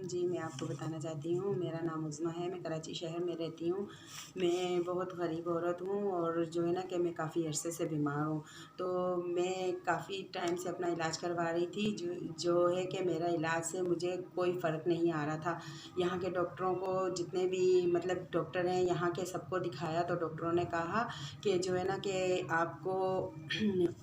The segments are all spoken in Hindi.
जी, मैं आपको बताना चाहती हूँ, मेरा नाम उज़्मा है, मैं कराची शहर में रहती हूँ। मैं बहुत गरीब औरत हूँ और जो है ना कि मैं काफ़ी अरसे से बीमार हूँ। तो मैं काफ़ी टाइम से अपना इलाज करवा रही थी, जो जो है कि मेरा इलाज से मुझे कोई फ़र्क नहीं आ रहा था। यहाँ के डॉक्टरों को जितने भी मतलब डॉक्टर हैं, यहाँ के सबको दिखाया तो डॉक्टरों ने कहा कि जो है ना कि आपको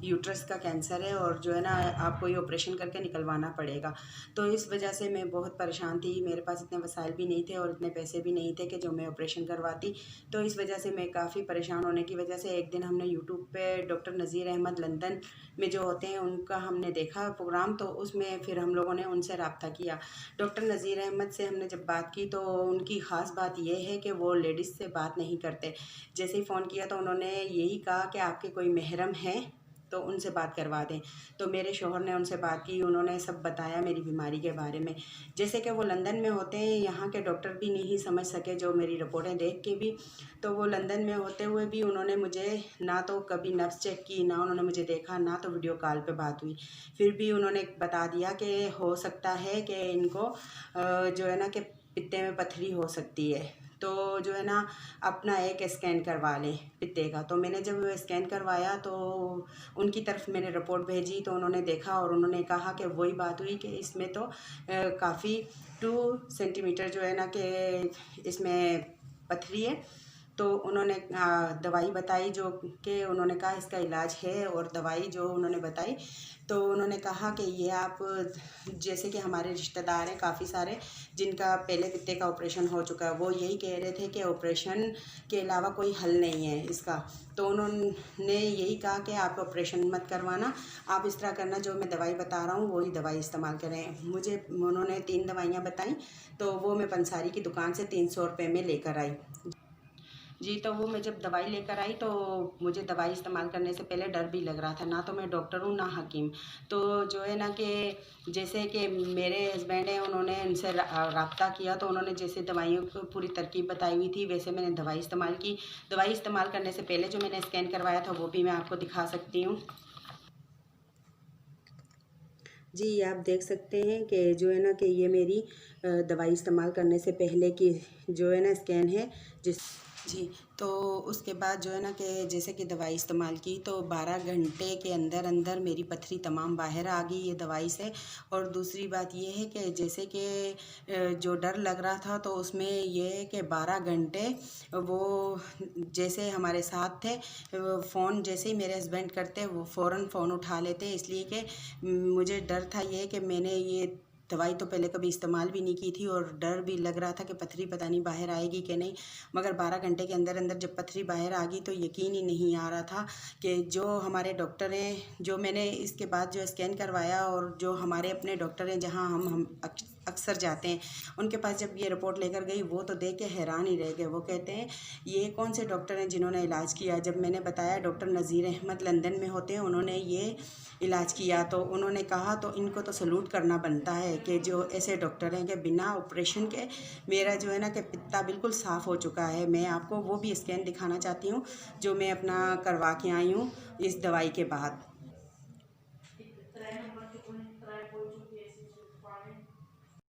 यूट्रस का कैंसर है और जो है ना आपको ये ऑपरेशन करके निकलवाना पड़ेगा। तो इस वजह से मैं बहुत परेशान थी, मेरे पास इतने वसाइल भी नहीं थे और इतने पैसे भी नहीं थे कि जो मैं ऑपरेशन करवाती। तो इस वजह से मैं काफ़ी परेशान होने की वजह से एक दिन हमने यूट्यूब पे डॉक्टर नज़ीर अहमद लंदन में जो होते हैं उनका हमने देखा प्रोग्राम, तो उसमें फिर हम लोगों ने उनसे रब्ता किया। डॉक्टर नज़ीर अहमद से हमने जब बात की तो उनकी ख़ास बात ये है कि वो लेडीज़ से बात नहीं करते। जैसे ही फ़ोन किया तो उन्होंने यही कहा कि आपके कोई महरम हैं तो उनसे बात करवा दें। तो मेरे शौहर ने उनसे बात की, उन्होंने सब बताया मेरी बीमारी के बारे में। जैसे कि वो लंदन में होते हैं, यहाँ के डॉक्टर भी नहीं समझ सके जो मेरी रिपोर्टें देख के भी। तो वो लंदन में होते हुए भी उन्होंने मुझे ना तो कभी नब्ज़ चेक की, ना उन्होंने मुझे देखा, ना तो वीडियो कॉल पे बात हुई। फिर भी उन्होंने बता दिया कि हो सकता है कि इनको जो है ना कि पित्ते में पथरी हो सकती है, तो जो है ना अपना एक स्कैन करवा लें पित्ते का। तो मैंने जब स्कैन करवाया तो उनकी तरफ मैंने रिपोर्ट भेजी तो उन्होंने देखा और उन्होंने कहा कि वही बात हुई कि इसमें तो काफ़ी 2 सेंटीमीटर जो है ना कि इसमें पथरी है। तो उन्होंने दवाई बताई जो कि उन्होंने कहा इसका इलाज है, और दवाई जो उन्होंने बताई तो उन्होंने कहा कि ये आप जैसे कि हमारे रिश्तेदार हैं काफ़ी सारे जिनका पहले पित्ते का ऑपरेशन हो चुका है, वो यही कह रहे थे कि ऑपरेशन के अलावा कोई हल नहीं है इसका। तो उन्होंने यही कहा कि आप ऑपरेशन मत करवाना, आप इस तरह करना जो मैं दवाई बता रहा हूँ वही दवाई इस्तेमाल करें। मुझे उन्होंने 3 दवाइयाँ बताई, तो वो मैं पंसारी की दुकान से 300 रुपये में लेकर आई। जी, तो वो मैं जब दवाई लेकर आई तो मुझे दवाई इस्तेमाल करने से पहले डर भी लग रहा था, ना तो मैं डॉक्टर हूँ ना हकीम। तो जो है ना कि जैसे कि मेरे हस्बैंड हैं, उन्होंने उनसे राब्ता किया तो उन्होंने जैसे दवाइयों की पूरी तरकीब बताई हुई थी वैसे मैंने दवाई इस्तेमाल की। दवाई इस्तेमाल करने से पहले जो मैंने स्कैन करवाया था वो भी मैं आपको दिखा सकती हूँ। जी, आप देख सकते हैं कि जो है ना कि ये मेरी दवाई इस्तेमाल करने से पहले की जो है ना स्कैन है जिस जी, तो उसके बाद जो है ना कि जैसे कि दवाई इस्तेमाल की तो 12 घंटे के अंदर मेरी पथरी तमाम बाहर आ गई ये दवाई से। और दूसरी बात ये है कि जैसे कि जो डर लग रहा था तो उसमें ये है कि 12 घंटे वो जैसे हमारे साथ थे, फ़ोन जैसे ही मेरे हस्बैंड करते वो फ़ौरन फ़ोन उठा लेते, इसलिए कि मुझे डर था ये कि मैंने ये दवाई तो पहले कभी इस्तेमाल भी नहीं की थी और डर भी लग रहा था कि पथरी पता नहीं बाहर आएगी कि नहीं। मगर 12 घंटे के अंदर जब पथरी बाहर आ गई तो यकीन ही नहीं आ रहा था कि जो हमारे डॉक्टर हैं, जो मैंने इसके बाद जो स्कैन करवाया और जो हमारे अपने डॉक्टर हैं जहाँ हम अक्सर जाते हैं, उनके पास जब ये रिपोर्ट लेकर गई वो तो देख के हैरान ही रह गए। वो कहते हैं ये कौन से डॉक्टर हैं जिन्होंने इलाज किया। जब मैंने बताया डॉक्टर नज़ीर अहमद लंदन में होते हैं, उन्होंने ये इलाज किया, तो उन्होंने कहा तो इनको तो सलूट करना बनता है कि जो ऐसे डॉक्टर हैं कि बिना ऑपरेशन के मेरा जो है ना कि पित्ता बिल्कुल साफ़ हो चुका है। मैं आपको वो भी स्कैन दिखाना चाहती हूँ जो मैं अपना करवा के आई हूँ इस दवाई के बाद।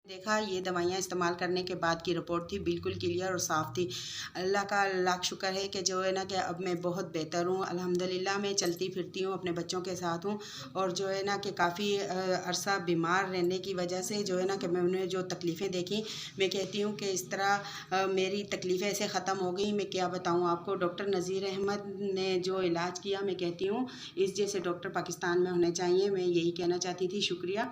देखा ये दवाइयाँ इस्तेमाल करने के बाद की रिपोर्ट थी बिल्कुल क्लियर और साफ़ थी। अल्लाह का लाख शुक्र है कि जो है ना कि अब मैं बहुत बेहतर हूँ अल्हम्दुलिल्लाह। मैं चलती फिरती हूँ, अपने बच्चों के साथ हूँ, और जो है ना कि काफ़ी अरसा बीमार रहने की वजह से जो है ना कि मैंने जो तकलीफ़ें देखी, मैं कहती हूँ कि इस तरह मेरी तकलीफ़ें ऐसे ख़त्म हो गई, मैं क्या बताऊँ आपको। डॉक्टर नज़ीर अहमद ने जो इलाज किया, मैं कहती हूँ इस जैसे डॉक्टर पाकिस्तान में होने चाहिए। मैं यही कहना चाहती थी। शुक्रिया।